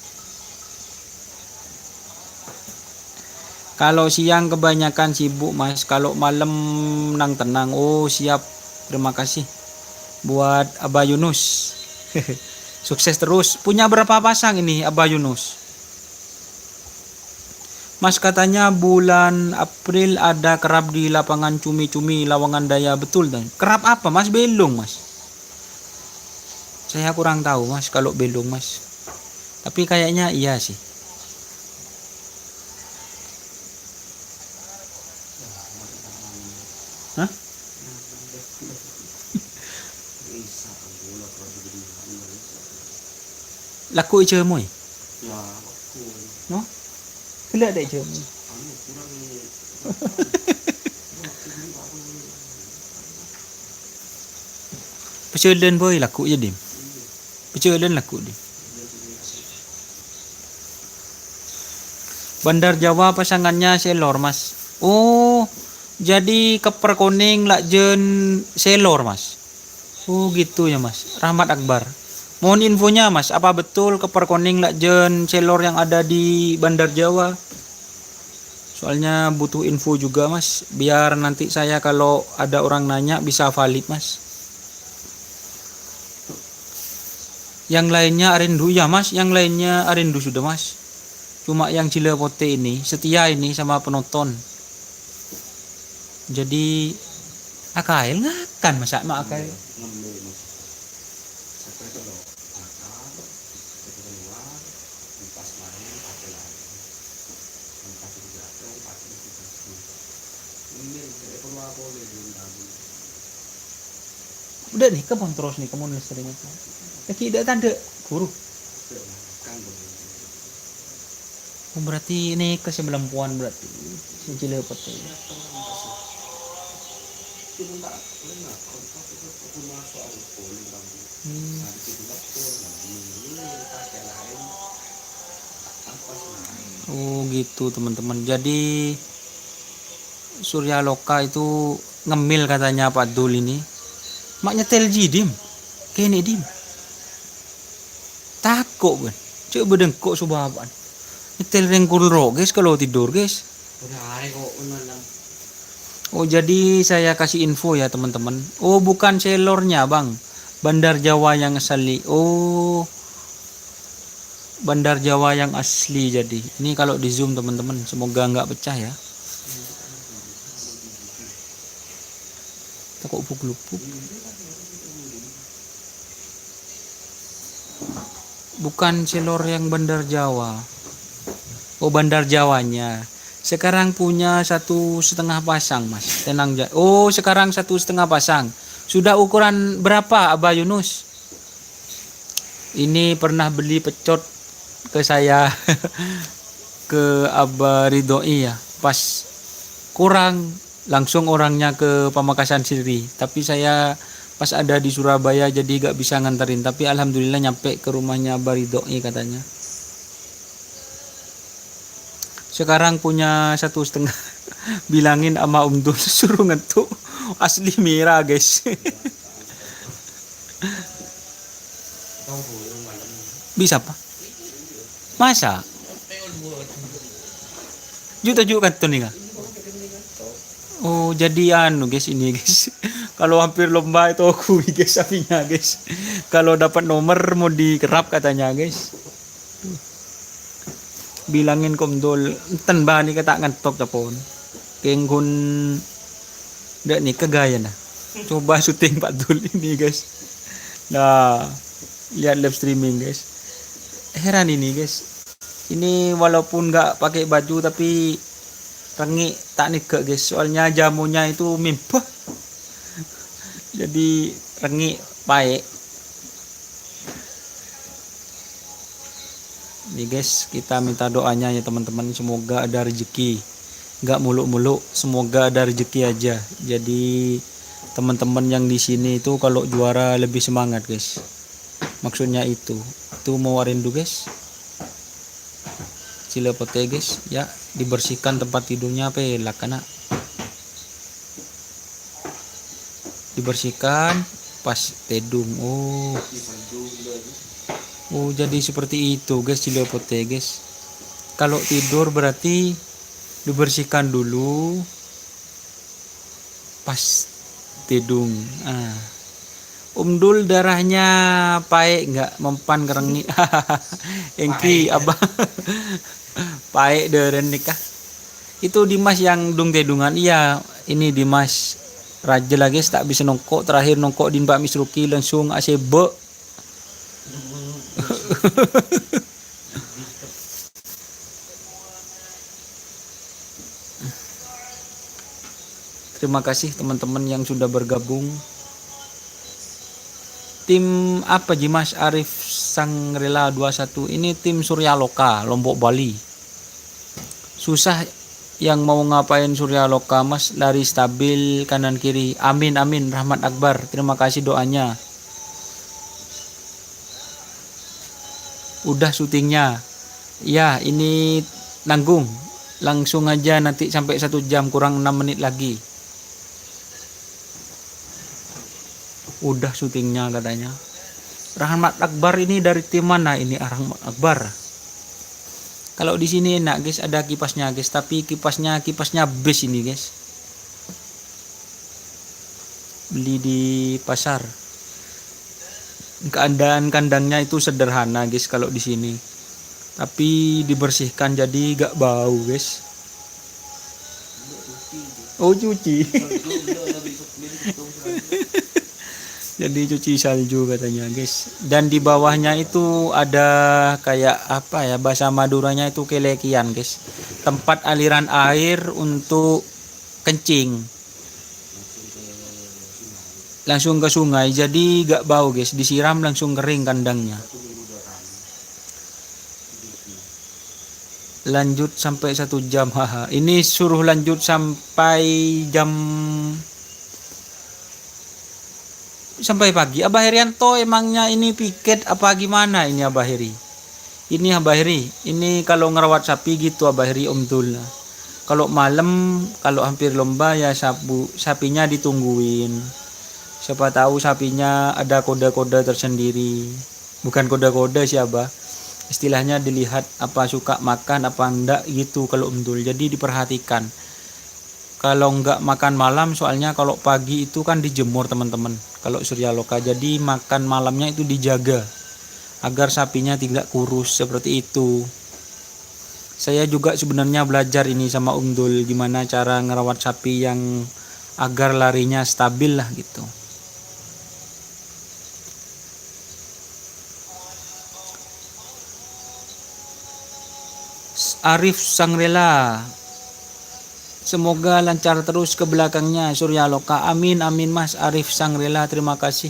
Kalau siang kebanyakan sibuk Mas, kalau malam nang tenang. Oh siap, terima kasih buat Abah Yunus. Sukses terus. Punya berapa pasang ini Abah Yunus? Mas katanya bulan April ada kerap di lapangan cumi-cumi Lawangan Daya, betul dan? Kerap apa Mas? Belung Mas. Saya kurang tahu Mas kalau belung Mas. Tapi kayaknya iya sih. Hah? Laku je moy. Ya, aku. No? Kelak dek je. Pecelen boy laku je dim. Pecelen laku dim. Bandar Jawa pasangannya selor Mas. Oh, jadi keper koning lakjen selor Mas. Oh gitu ya Mas. Rahmat Akbar. Mohon infonya Mas, apa betul keper koning lakjen selor yang ada di Bandar Jawa? Soalnya butuh info juga Mas, biar nanti saya kalau ada orang nanya bisa valid Mas. Yang lainnya arindu ya Mas, yang lainnya arindu sudah Mas. Cuma yang Cilepote ini setia ini sama penonton. Jadi akail ngakan masak mak akail. Udah nih kebon terus nih kamu listriknya. Lagi tidak tanda guru. Oh, berarti ini ke 90-an berarti. Sejile pete. Oh gitu teman-teman. Jadi Surya Loka itu ngemil katanya Pak Dul ini. Mak nyetel jidim. Kene dim. Takut kan. Coba dengkok subahan. Nyetel rengkul ro guys kalau tidur guys. Oh jadi saya kasih info ya teman-teman. Oh bukan selornya bang. Bandar Jawa yang asli. Oh Bandar Jawa yang asli jadi. Ini kalau di zoom teman-teman. Semoga nggak pecah ya. Takut lupuk. Bukan selor yang Bandar Jawa. Oh Bandar Jawanya. Sekarang punya 1,5 pasang mas. Tenang aja. Oh sekarang 1,5 pasang. Sudah ukuran berapa Abah Yunus? Ini pernah beli pecot ke saya ke Abah Ridhoi ya. Pas kurang langsung orangnya ke Pamekasan Siri. Tapi saya pas ada di Surabaya jadi gak bisa nganterin. Tapi alhamdulillah nyampe ke rumahnya Abah Ridhoi katanya. Sekarang punya 1,5. Bilangin sama Om Dul suruh ngetuk. Asli merah guys. Bisa pak? Masa? Juta kan tuh nih. Oh jadi anu guys ini guys. Kalau hampir lomba itu aku guys sapinya guys. Kalau dapat nomor mau dikerap katanya guys. Bilangin komdol enten ba ni kata ngantok tapon kenggun ndak nih kegaya nah coba syuting Pak Dul ini guys. Nah lihat live streaming guys, heran ini guys, ini walaupun nggak pakai baju tapi rengik tak nigak guys, soalnya jamunya itu mimpah jadi rengik baik. Nih guys, kita minta doanya ya teman-teman, semoga ada rezeki, nggak muluk-muluk, semoga ada rezeki aja. Jadi teman-teman yang di sini itu kalau juara lebih semangat guys. Maksudnya itu mau rindu guys. Cilepote guys, ya dibersihkan tempat tidurnya pelak kena. Dibersihkan pas tedung. Oh jadi seperti itu guys Cilepote guys. Kalau tidur berarti dibersihkan dulu pas tidung. Om Dul darahnya paek nggak mempan kerengi. Engki abah paek deren nikah. Itu Dimas yang dung tedungan. Iya ini Dimas raja lagi tak bisa nongkok, terakhir nongkok di Mbak Misruki langsung asebe. Terima kasih teman-teman yang sudah bergabung. Tim apa Jimas Arif Sangrela 21 ini tim Surya Loka Lombok Bali. Susah yang mau ngapain Surya Loka mas, lari stabil kanan kiri. Amin amin Rahmat Akbar. Terima kasih doanya. Udah syutingnya ya, ini nanggung langsung aja nanti sampai 1 jam kurang 6 menit lagi udah syutingnya katanya. Rahmat Akbar ini dari tim mana ini? Rahmat Akbar kalau di sini enak guys, ada kipasnya guys, tapi kipasnya base ini guys, beli di pasar. Keadaan kandangnya itu sederhana guys kalau di sini, tapi dibersihkan jadi gak bau guys. Oh cuci jadi cuci salju katanya guys. Dan di bawahnya itu ada kayak apa ya, bahasa Maduranya itu kelekian guys, tempat aliran air untuk kencing langsung langsung ke sungai. ke sungai, jadi gak bau guys, disiram langsung kering kandangnya. 1 minggu 2 kali. Gitu. Lanjut sampai 1 jam. Haha, ini suruh lanjut sampai sampai pagi. Abah Herianto emangnya ini piket apa gimana ini Abah Heri? Ini Abah Heri, ini kalau ngerawat sapi gitu Abah Heri Om Dul. Kalau malam, kalau hampir lomba ya sapinya ditungguin. Siapa tahu sapinya ada kode-kode tersendiri. Bukan kode-kode sih Abah. Istilahnya dilihat apa suka makan apa enggak gitu kalau Om Dul. Jadi diperhatikan. Kalau enggak makan malam, soalnya kalau pagi itu kan dijemur teman-teman. Kalau Surya Loka, jadi makan malamnya itu dijaga agar sapinya tidak kurus seperti itu. Saya juga sebenarnya belajar ini sama Om Dul gimana cara ngerawat sapi yang agar larinya stabil lah gitu. Arif Sangrela, semoga lancar terus ke belakangnya Surya Loka. Amin amin Mas Arif Sangrela, terima kasih.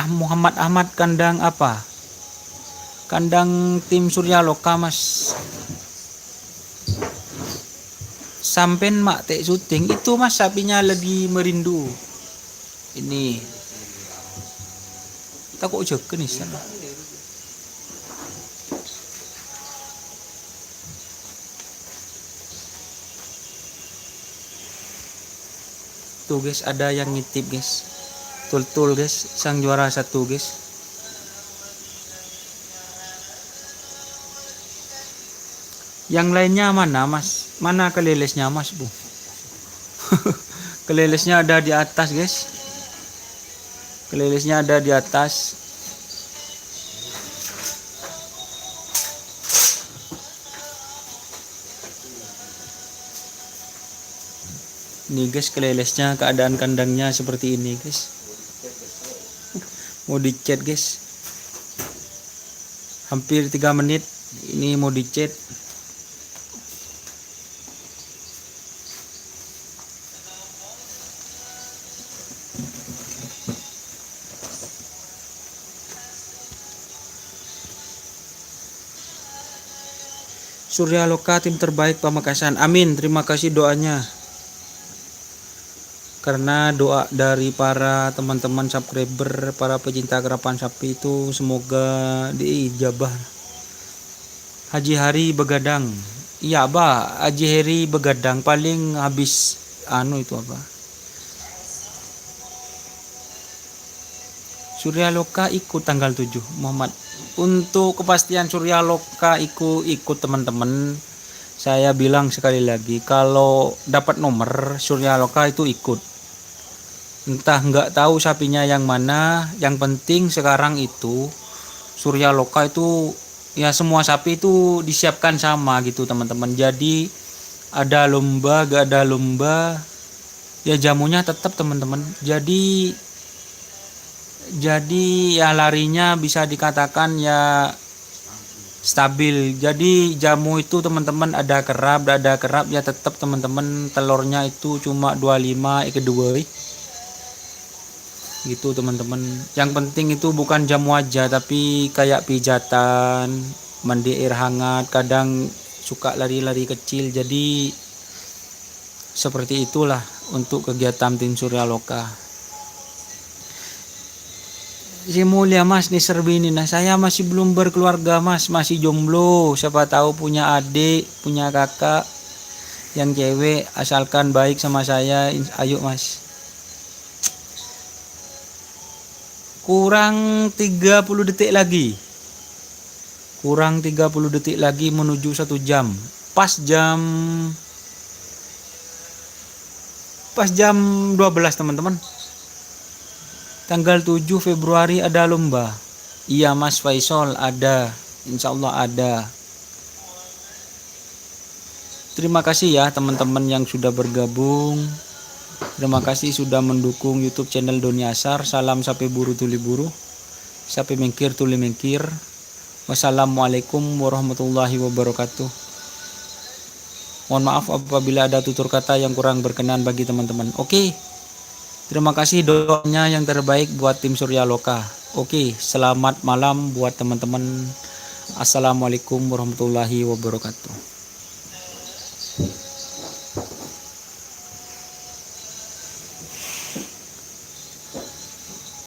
Muhammad Ahmad, kandang apa? Kandang tim Surya Loka Mas. Sampen mak tek syuting itu Mas, sapinya lagi merindu. Ini tak kok jeken nih sana. Tuh guys, ada yang ngitip guys. Tul guys, sang juara 1 guys. Yang lainnya mana Mas? Mana kelelesnya Mas Bu? Kelelesnya ada di atas guys. Kelelesnya ada di atas. Nih guys, kelelesnya, keadaan kandangnya seperti ini guys. Mau dicet guys. Hampir 3 menit ini mau dicet. Surya Loka tim terbaik Pamekasan. Amin, terima kasih doanya. Karena doa dari para teman-teman subscriber, para pecinta kerapan sapi itu semoga diijabah. Haji Hari Begadang. Iya Abah, Haji Hari Begadang paling habis itu apa? Surya Loka ikut tanggal 7 Muhammad. Untuk kepastian Surya Loka ikut teman-teman, saya bilang sekali lagi, kalau dapat nomor Surya Loka itu ikut. Entah nggak tahu sapinya yang mana, yang penting sekarang itu Surya Loka itu ya semua sapi itu disiapkan sama gitu teman-teman. Jadi ada lomba gak ada lomba ya jamunya tetap teman-teman. Jadi ya larinya bisa dikatakan ya stabil. Jadi jamu itu teman-teman ada kerap ya tetap teman-teman, telurnya itu cuma 25 kedua gitu teman-teman. Yang penting itu bukan jamu aja, tapi kayak pijatan, mandi air hangat, kadang suka lari-lari kecil. Jadi seperti itulah untuk kegiatan tim Surya Loka. Si mulia Mas nih Serbini, nah saya masih belum berkeluarga Mas, masih jomblo. Siapa tahu punya adik, punya kakak yang cewek, asalkan baik sama saya, ayo Mas. Kurang 30 detik lagi. Kurang 30 detik lagi menuju 1 jam. Pas jam 12 teman-teman. Tanggal 7 Februari ada lomba. Iya Mas Faisal, ada. Insya Allah ada. Terima kasih ya teman-teman yang sudah bergabung. Terima kasih sudah mendukung YouTube channel Doni Asar. Salam sapi buru tuli buru, sapi mengkir tuli mengkir. Wassalamualaikum warahmatullahi wabarakatuh. Mohon maaf apabila ada tutur kata yang kurang berkenan bagi teman-teman. Oke. Terima kasih doanya yang terbaik buat tim Surya Loka. Oke, selamat malam buat teman-teman. Assalamualaikum warahmatullahi wabarakatuh.